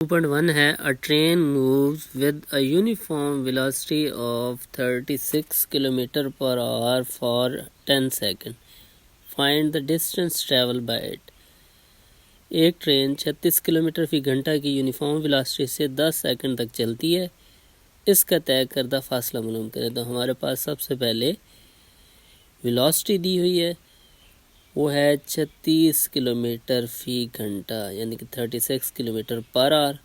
2.1 है a train moves with a uniform velocity of 36 km per hour for 10 seconds. Find the distance traveled by it. एक train 36 kilometre फी घंटा की uniform velocity से 10 second तक चलती है। इसका तय करदा फासला मालूम करें। तो हमारे पास सबसे पहले वेलोसिटी दी हुई है, वो है 36 किलोमीटर फी घंटा यानी कि 36 किलोमीटर पर आवर।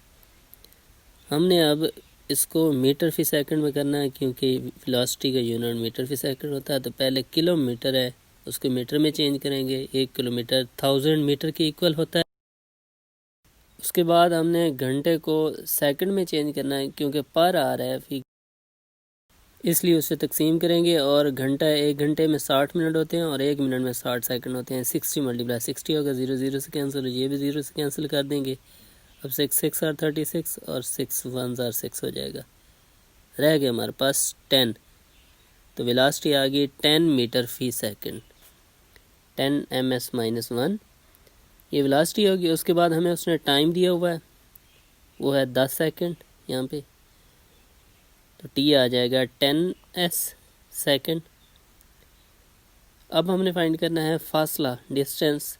हमने अब इसको मीटर फी सेकंड में करना है, क्योंकि वेलोसिटी का यूनिट मीटर फी सेकंड होता है। तो पहले किलोमीटर है, उसको मीटर में चेंज करेंगे। 1 किलोमीटर 1000 मीटर के इक्वल होता है। उसके बाद हमने घंटे को सेकंड में चेंज करना है, क्योंकि पर आवर है फी, इसलिए उसे तकसीम करेंगे। और घंटा, 1 घंटे में 60 मिनट होते हैं और 1 मिनट में 60 सेकंड होते हैं। 60 मल्टीप्लाई 60 होगा, 0 0 से कैंसिल, ये भी 0 से कैंसिल कर देंगे। अब 6 6 आर 36 और 6 1 आर 6 हो जाएगा। रह गए हमारे पास 10। तो वेलोसिटी आ गई 10 मीटर फी सेकंड, 10 ms-1 ये वेलोसिटी होगी। उसके बाद हमें उसने टाइम दिया हुआ है, वो है 10 सेकंड यहाँ पे। तो टी आ जाएगा 10s सेकंड। अब हमने फाइंड करना है फासला, डिस्टेंस।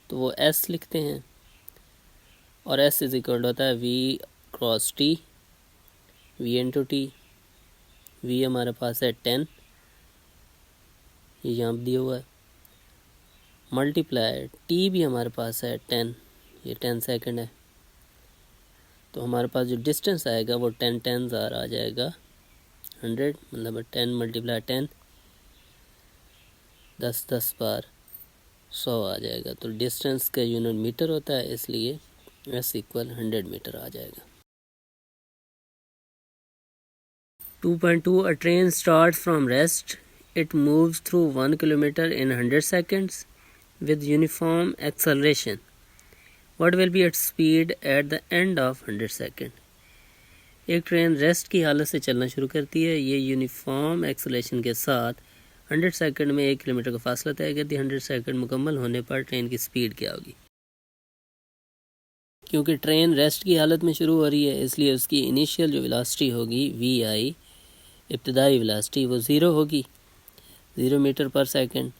तो वो s लिखते हैं और s इज इक्वल होता है v cross t, v into T. v हमारे पास है 10, ये यहाँ दिया हुआ है, मल्टीप्लाई t भी हमारे पास है 10, ये 10 सेकंड है। तो हमारे पास जो डिस्टेंस आएगा वो 10 10 आ जाएगा 100, मतलब 10 मल्टीप्लाई 10, 10 10 बार 100 आ जाएगा। तो डिस्टेंस का यूनिट मीटर होता है, इसलिए s इक्वल 100 मीटर आ जाएगा। 2.2 A train starts from rest. It moves through 1 kilometer in 100 seconds with uniform acceleration. What will be its speed at the end of 100 seconds? एक train rest की हालत से चलना शुरू करती है। ये यूनिफॉर्म एक्सेलरेशन के साथ 100 सेकंड में 1 किलोमीटर का फासला तय करती है। 100 सेकंड मुकम्मल होने पर ट्रेन की स्पीड क्या होगी? क्योंकि ट्रेन रेस्ट की हालत में शुरू हो रही है, इसलिए उसकी इनिशियल जो वेलोसिटी होगी vi, इब्तदाई वेलोसिटी, वो 0 होगी, 0 मीटर पर सेकंड।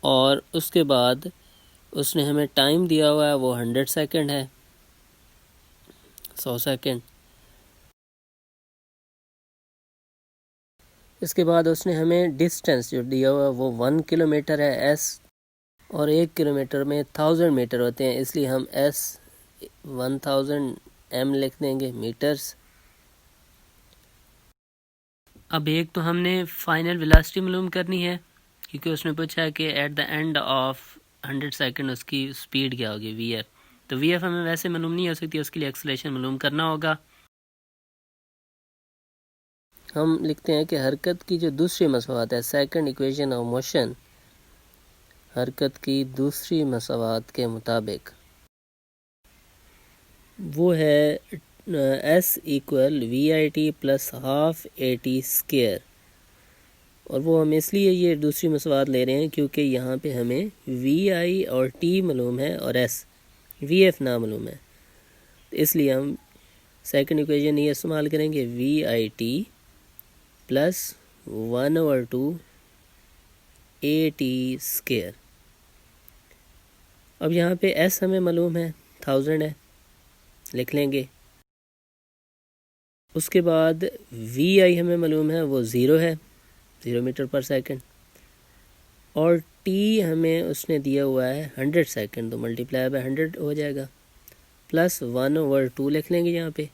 और उसके बाद उसने हमें टाइम दिया हुआ है, वो 100 सेकंड है, 100 सेकंड। इसके बाद उसने हमें डिस्टेंस जो दिया हुआ है वो 1 किलोमीटर है s, और 1 किलोमीटर में 1000 मीटर होते हैं, इसलिए हम s 1000 m लिख देंगे, मीटर्स। अब एक तो हमने फाइनल वेलोसिटी मालूम करनी है, क्योंकि उसने पूछा है कि at the end of 100 second उसकी स्पीड क्या होगी, vf। तो vf हमें वैसे मालूम नहीं हो सकती, उसके लिए एक्सेलरेशन मालूम करना होगा। हम लिखते हैं कि हरकत की जो दूसरी मसवात है, सेकंड इक्वेशन ऑफ मोशन, हरकत की दूसरी मसवात के मुताबिक वो है s equal vit plus half at square. और वो हम इसलिए ये दूसरी मसवात ले रहे हैं क्योंकि यहाँ पे हमें vi और t मालूम है और s vf ना मालूम है। तो इसलिए हम सेकंड इक्वेशन ये इस्तेमाल करेंगे, vit प्लस 1/2 at स्क्वायर। अब यहाँ पे s हमें मालूम है 1000 है, लिख लेंगे। उसके बाद vi हमें मालूम है वो 0 है, 0 मीटर पर सेकंड। और t हमें उसने दिया हुआ है 100 सेकंड, तो मल्टीप्लाई बाय 100 हो जाएगा, प्लस 1/2 लिख लेंगे यहाँ पे।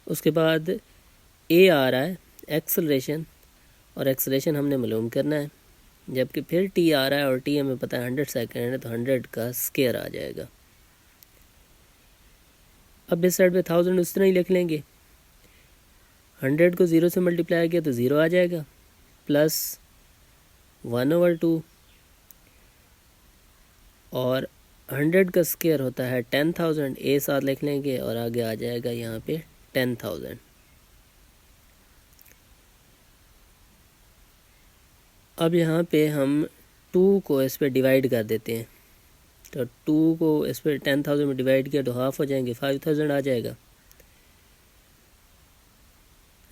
उसके बाद a आ रहा है एक्सेलरेशन, और एक्सेलरेशन हमने मालूम करना है, जबकि फिर t आ रहा है और t हमें पता है 100 सेकंड है, तो 100 का स्क्वायर आ जाएगा। अब इस साइड पे 1000 उस तरह ही लिख लेंगे। 100 को 0 से मल्टीप्लाई किया तो 0 आ जाएगा, प्लस 1/2, और 100 का स्क्वायर होता है 10,000, ए साथ लिख लेंगे और आगे आ जाएगा यहाँ पे 10,000। अब यहाँ पे हम 2 को इस पे डिवाइड कर देते हैं, तो 2 को इस पर 10,000 में डिवाइड किया तो हाफ हो जाएंगे, 5,000 आ जाएगा।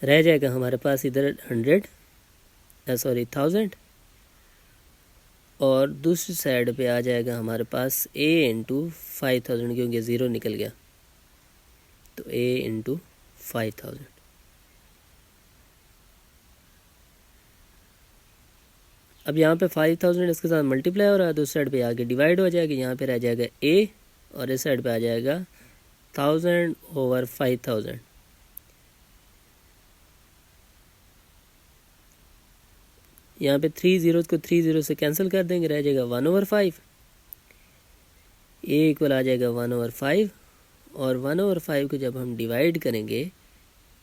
रह जाएगा हमारे पास इधर 1000 और दूसरी साइड पे आ जाएगा हमारे पास a इंटू 5,000, क्योंकि 0 निकल गया, तो a इंटू 5,000। अब यहाँ पे 5,000 इसके साथ मल्टीप्लाई हो रहा है, दूसरी साइड पे आगे डिवाइड हो जाएगा, यहाँ पे रह जाएगा a और इस साइड पे आ जाएगा 1000 ओवर 5,000। यहाँ पे 3 zeros को 3 0 से कैंसिल कर देंगे, रह जाएगा 1/5। a इक्वल आ जाएगा 1/5 और 1/5 को जब हम डिवाइड करेंगे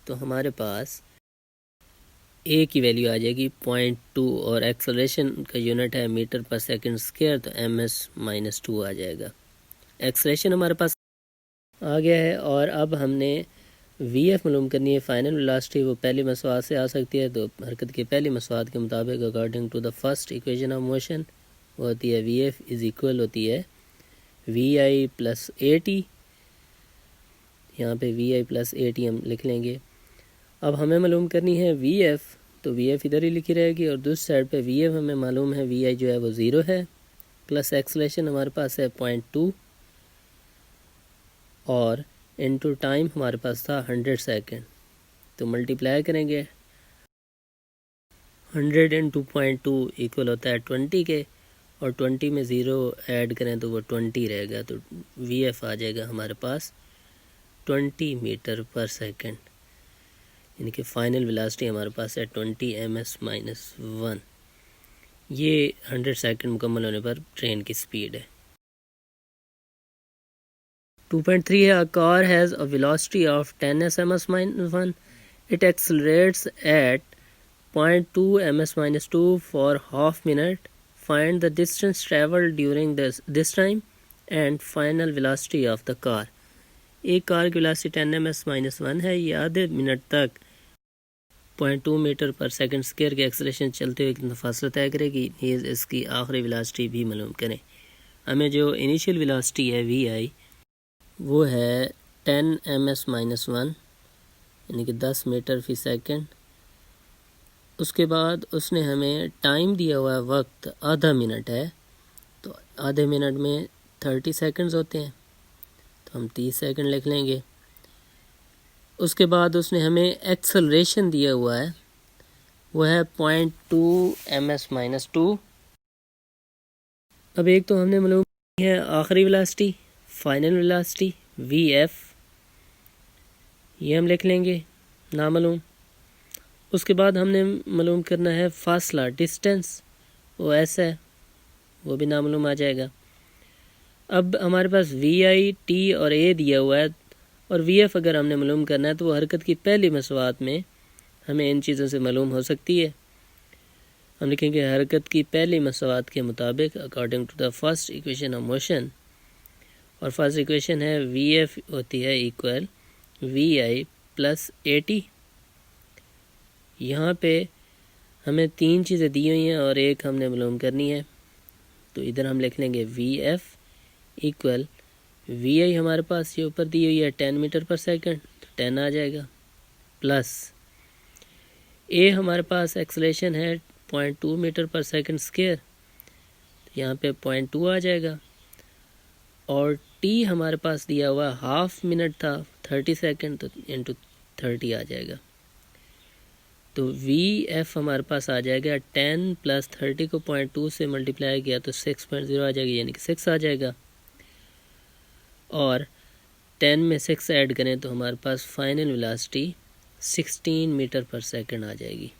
तो हमारे पास a की वैल्यू आ जाएगी 0.2 और एक्सेलरेशन का यूनिट है मीटर पर सेकंड स्क्वायर, तो ms-2 आ जाएगा। एक्सेलरेशन हमारे पास आ गया है और अब हमने vf मालूम करनी है, फाइनल वेलोसिटी। वो पहली मसवाद से आ सकती है, तो हरकत की पहली मसवाद के मुताबिक according to the first equation of motion वो होती है vf इज इक्वल होती है vi प्लस at। यहाँ पे vi प्लस at हम लिख लेंगे। अब हमें मालूम करनी है vf, तो vf इधर ही लिखी रहेगी और दूसरी साइड पे vf हमें मालूम है vi जो है वो 0 है, प्लस एक्सेलरेशन हमारे पास है 0.2 और इनटू टाइम हमारे पास था 100 सेकेंड, तो मल्टीप्लाई करेंगे 100 इंटू 0.2 इक्वल होता है 20 के, और 20 में 0 ऐड करें तो वो 20 रहेगा, तो vf आ जाएगा हमारे पास 20 मीटर पर सेकेंड, यानी कि फाइनल वेलोसिटी हमारे पास है 20 ms-1। ये 100 सेकेंड मुकम्मल होने पर ट्रेन की स्पीड है। 2.3 है, a car has a velocity of 10 ms-1, it accelerates at 0.2 ms-2 for half minute, find the distance traveled during this time and final velocity of the car। एक car की velocity 10 ms-1 है, ये आधे minute तक 0.2 metre पर second square के acceleration चलते हुए कितना फासला तय करेगी, इसकी आखिरी वेलोसिटी भी मालूम करें। हमें जो इनिशियल वेलोसिटी है vi वो है 10 ms-1 यानी कि 10 मीटर फी सेकंड। उसके बाद उसने हमें टाइम दिया हुआ है, वक्त आधा मिनट है, तो आधे मिनट में 30 सेकंड्स होते हैं, तो हम 30 सेकंड लिख लेंगे। उसके बाद उसने हमें एक्सेलरेशन दिया हुआ है, वो है 0.2 ms-2। अब एक तो हमने मालूम है आखिरी वेलोसिटी, फाइनल वेलोसिटी vf, ये हम लिख लेंगे ना मालूम। उसके बाद हमने मालूम करना है फासला, डिस्टेंस, वो ऐसा है, वो भी नामालूम आ जाएगा। अब हमारे पास vi, t और a दिया हुआ है, और vf अगर हमने मालूम करना है तो वो हरकत की पहली मसवात में हमें इन चीज़ों से मालूम हो सकती है। हम लिखेंगे हरकत की पहली मसवात के मुताबिक according to the first equation of motion, और फर्स्ट इक्वेशन है vf होती है इक्वल vi प्लस at। यहाँ पे हमें 3 चीज़ें दी हुई हैं और एक हमने मालूम करनी है, तो इधर हम लिख लेंगे vf इक्वल vi हमारे पास ये ऊपर दी हुई है 10 मीटर पर सेकंड, तो 10 आ जाएगा, प्लस a हमारे पास एक्सेलरेशन है 0.2 मीटर पर सेकंड स्क्वायर, तो यहाँ पे 0.2 आ जाएगा, और t हमारे पास दिया हुआ हाफ मिनट था 30 सेकंड, तो इंटू 30 आ जाएगा, तो vf हमारे पास आ जाएगा 10 प्लस 30 को 0.2 से मल्टीप्लाई किया तो 6.0 आ जाएगी, यानी कि 6 आ जाएगा, और 10 में 6 ऐड करें तो हमारे पास फाइनल वेलोसिटी 16 मीटर पर सेकंड आ जाएगी।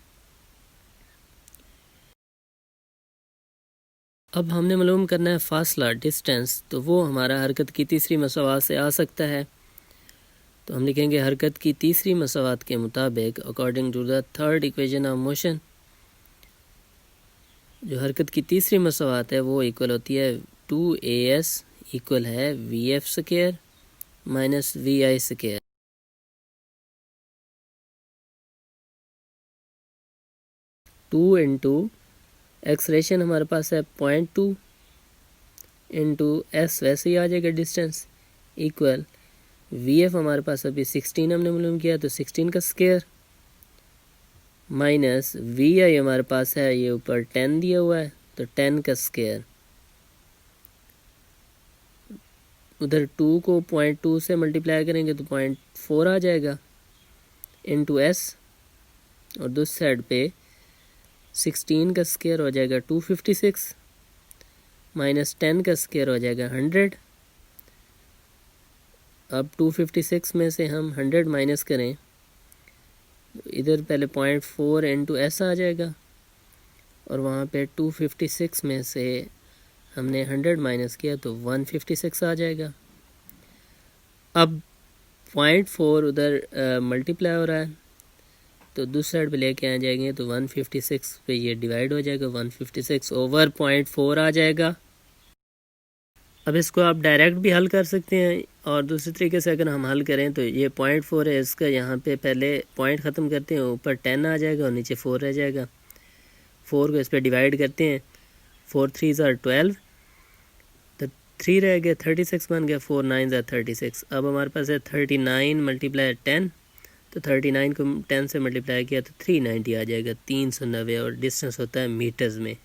अब हमने मालूम करना है फासला, डिस्टेंस, तो वो हमारा हरकत की तीसरी मसवात से आ सकता है, तो हम लिखेंगे हरकत की तीसरी मसवात के मुताबिक according to the third equation of motion, जो हरकत की तीसरी मसवात है वो इक्वल होती है 2as इक्वल है vf square minus vi square. 2 into acceleration हमारे पास है 0.2 इंटू एस वैसे ही आ जाएगा डिस्टेंस इक्वल वी एफ हमारे पास अभी 16 हमने मालूम किया तो 16 का स्क्वायर माइनस वी आई हमारे पास है ये ऊपर 10 दिया हुआ है तो 10 का स्क्वायर उधर 2 को 0.2 से मल्टीप्लाई करेंगे तो 0.4 आ जाएगा इंटू एस और दूसरी साइड पे 16 का स्क्वायर हो जाएगा 256 माइनस 10 का स्क्वायर हो जाएगा 100। अब 256 में से हम 100 माइनस करें तो इधर पहले 0.4 इंटू एस आ जाएगा और वहाँ पे 256 में से हमने 100 माइनस किया तो 156 आ जाएगा। अब 0.4 उधर मल्टीप्लाई हो रहा है तो दूसरी साइड पे लेके आ जाएंगे तो 156 पे ये डिवाइड हो जाएगा 156 ओवर 0.4 आ जाएगा। अब इसको आप डायरेक्ट भी हल कर सकते हैं और दूसरे तरीके से अगर हम हल करें तो ये 0.4 है इसका यहाँ पे पहले पॉइंट ख़त्म करते हैं ऊपर 10 आ जाएगा और नीचे 4 रह जाएगा। 4 को इस पर डिवाइड करते हैं 4 3 are 12 तो 3 रह गया 36 बन गया 4 9 are 36। अब हमारे पास है 39 मल्टीप्लाई 10 तो 39 को 10 से मल्टीप्लाई किया तो 390 आ जाएगा 390 और डिस्टेंस होता है मीटर्स में।